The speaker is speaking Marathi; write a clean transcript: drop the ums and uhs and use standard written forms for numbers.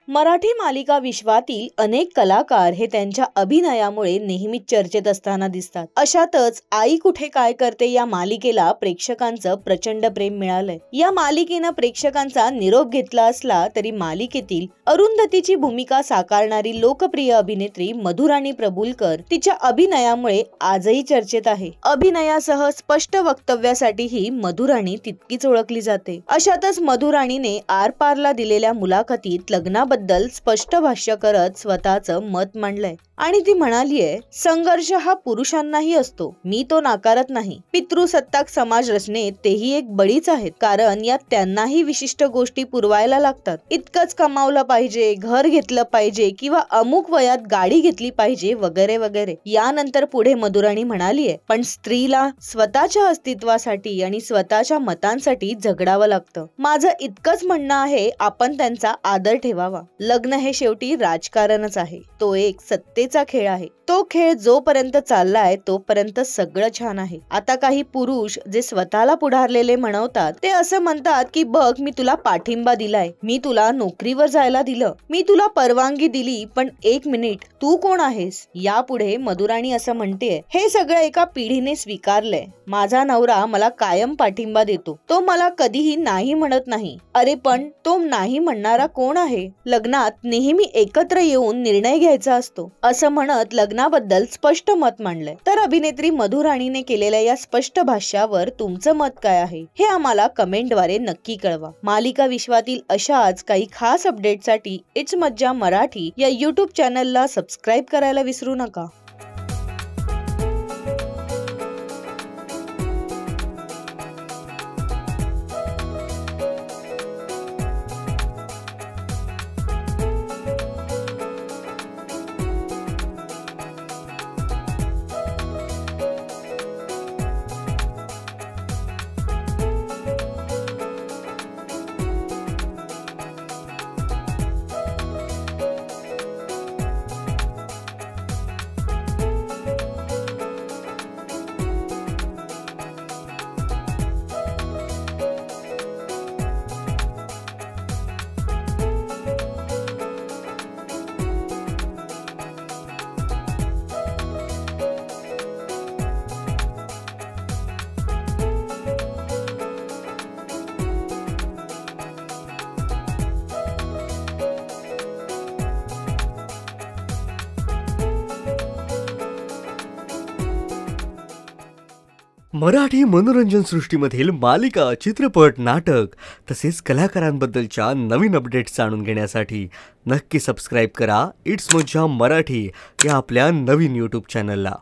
मराठी मालिका विश्वातील अनेक कलाकार हे त्यांच्या अभिनयामुळे नेहमीच चर्चेत असताना दिसतात। अशातच आई कुठे काय करते या मालिकेला प्रेक्षकांचं प्रचंड प्रेम मिळालंय। या मालिकेनं प्रेक्षकांचा निरोप घेतला असला तरी मालिकेतील अरुंधतीची भूमिका साकारणारी लोकप्रिय अभिनेत्री मधुराणी प्रभुलकर तिच्या अभिनयामुळे आजही चर्चेत आहे। अभिनयासह स्पष्ट वक्तव्यासाठीही मधुराणी तितकीच ओळखली जाते। अशातच मधुराणीने आरपारला दिलेल्या मुलाखतीत लग्नाबद्दल स्पष्ट भाष्य करत स्वतःचं मत मांडलंय आणि ती म्हणालीये, संघर्ष हा पुरुषांनाही असतो, मी तो नाकारत नाही। पितृसत्ताक समाज रचनेत तेही एक बळीच आहेत, कारण यात त्यांनाही विशिष्ट गोष्टी पुरवायला लागतात। इतकंच कमावलं पाहिजे, घर घेतलं पाहिजे किंवा अमुक वयात गाडी घेतली पाहिजे वगैरे वगैरे। यानंतर पुढे मधुराणी म्हणालीये, पण स्त्रीला स्वतःच्या अस्तित्वासाठी आणि स्वतःच्या मतांसाठी झगडावं लागतं। माझं इतकंच म्हणणं आहे, आपण त्यांचा आदर ठेवावा। लग्न हे शेवटी राजकारणच आहे, तो एक सत्तेचा खेळ आहे। तो खेळ जोपर्यंत चाललाय तोपर्यंत सगळं छान आहे। आता काही पुरुष जे स्वतःला पुढारलेले म्हणवतात ते असं म्हणतात की बघ, मी तुला पाठिंबा दिलाय, मी तुला नोकरीवर जायला दिलं, मी तुला परवानगी दिली, पण एक मिनिट, तू कोण आहेस? यापुढे मधुराणी असं म्हणतेय, हे सगळं एका पिढीने स्वीकारलंय। माझा नवरा मला कायम पाठिंबा देतो, तो मला कधीही नाही म्हणत नाही। अरे पण तो नाही म्हणणारा कोण आहे? लग्नात नेहमी एकत्र येऊन निर्णय घ्यायचा असतो, असं म्हणत लग्नाबद्दल स्पष्ट मत मांडलंय। तर अभिनेत्री मधुराणीने केलेल्या या स्पष्ट भाष्यावर तुमचं मत काय आहे हे आम्हाला कमेंटद्वारे नक्की कळवा। मालिका विश्वातील अशाच काही खास अपडेटसाठी इट्स मज्जा मराठी या YouTube चॅनलला सबस्क्राईब करायला विसरू नका। मराठी मनोरंजन सृष्टीमधील मालिका, चित्रपट, नाटक तसेच कलाकारांबद्दलच्या नवीन अपडेट्स जाणून घेण्यासाठी नक्की सबस्क्राईब करा इट्स मज्जा मराठी या आपल्या नवीन YouTube चॅनलला।